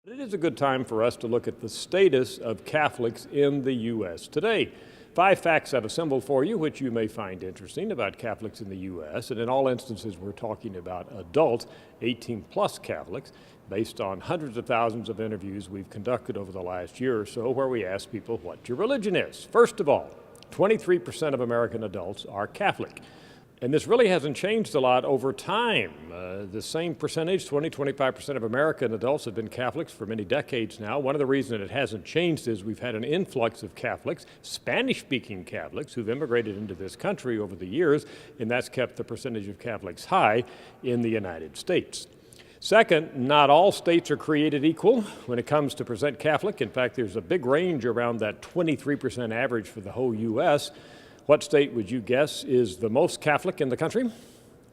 It is a good time for us to look at the status of Catholics in the U.S. today. 5 facts I've assembled for you, which you may find interesting about Catholics in the U.S. And in all instances, we're talking about adult 18-plus Catholics, based on hundreds of thousands of interviews we've conducted over the last year or so, where we ask people what your religion is. First of all, 23% of American adults are Catholic. And this really hasn't changed a lot over time. The same percentage, 25% of American adults have been Catholics for many decades now. One of the reasons it hasn't changed is we've had an influx of Catholics, Spanish-speaking Catholics, who've immigrated into this country over the years, and that's kept the percentage of Catholics high in the United States. Second, not all states are created equal when it comes to percent Catholic. In fact, there's a big range around that 23% average for the whole U.S. What state would you guess is the most Catholic in the country?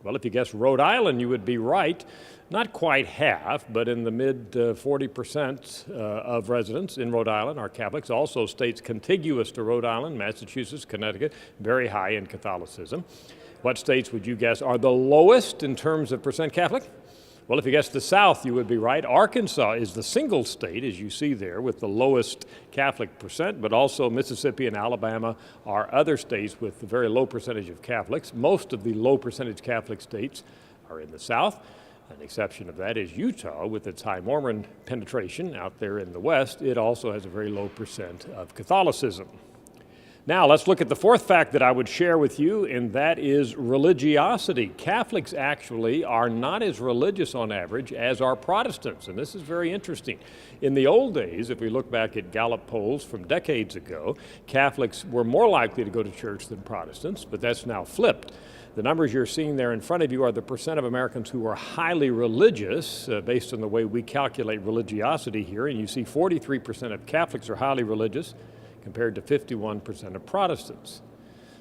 Well, if you guess Rhode Island, you would be right. Not quite half, but in the mid 40% of residents in Rhode Island are Catholics. Also, states contiguous to Rhode Island, Massachusetts, Connecticut, very high in Catholicism. What states would you guess are the lowest in terms of percent Catholic? Well, if you guessed the South, you would be right. Arkansas is the single state, as you see there, with the lowest Catholic percent, but also Mississippi and Alabama are other states with a very low percentage of Catholics. Most of the low percentage Catholic states are in the South. An exception of that is Utah, with its high Mormon penetration out there in the West. It also has a very low percent of Catholicism. Now, let's look at the fourth fact that I would share with you, and that is religiosity. Catholics actually are not as religious on average as are Protestants, and this is very interesting. In the old days, if we look back at Gallup polls from decades ago, Catholics were more likely to go to church than Protestants, but that's now flipped. The numbers you're seeing there in front of you are the percent of Americans who are highly religious, based on the way we calculate religiosity here, and you see 43% of Catholics are highly religious, compared to 51% of Protestants.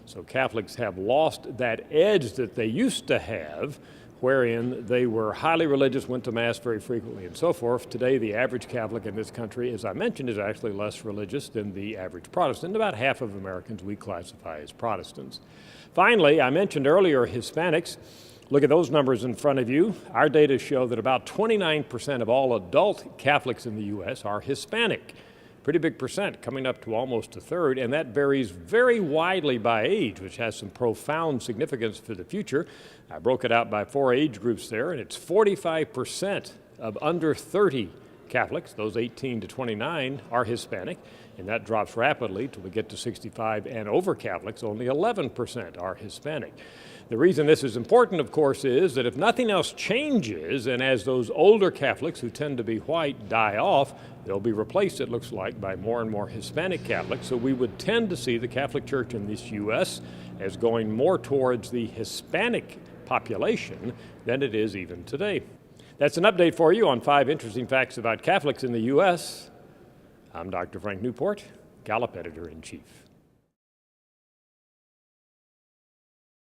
So Catholics have lost that edge that they used to have, wherein they were highly religious, went to Mass very frequently, and so forth. Today, the average Catholic in this country, as I mentioned, is actually less religious than the average Protestant. About half of Americans we classify as Protestants. Finally, I mentioned earlier Hispanics. Look at those numbers in front of you. Our data show that about 29% of all adult Catholics in the U.S. are Hispanic. Pretty big percent, coming up to almost a third, and that varies very widely by age, which has some profound significance for the future. I broke it out by 4 age groups there, and it's 45% of under 30 Catholics, those 18 to 29, are Hispanic, and that drops rapidly till we get to 65 and over Catholics, only 11% are Hispanic. The reason this is important, of course, is that if nothing else changes, and as those older Catholics who tend to be white die off, they'll be replaced, it looks like, by more and more Hispanic Catholics. So we would tend to see the Catholic Church in this U.S. as going more towards the Hispanic population than it is even today. That's an update for you on 5 interesting facts about Catholics in the U.S. I'm Dr. Frank Newport, Gallup Editor-in-Chief.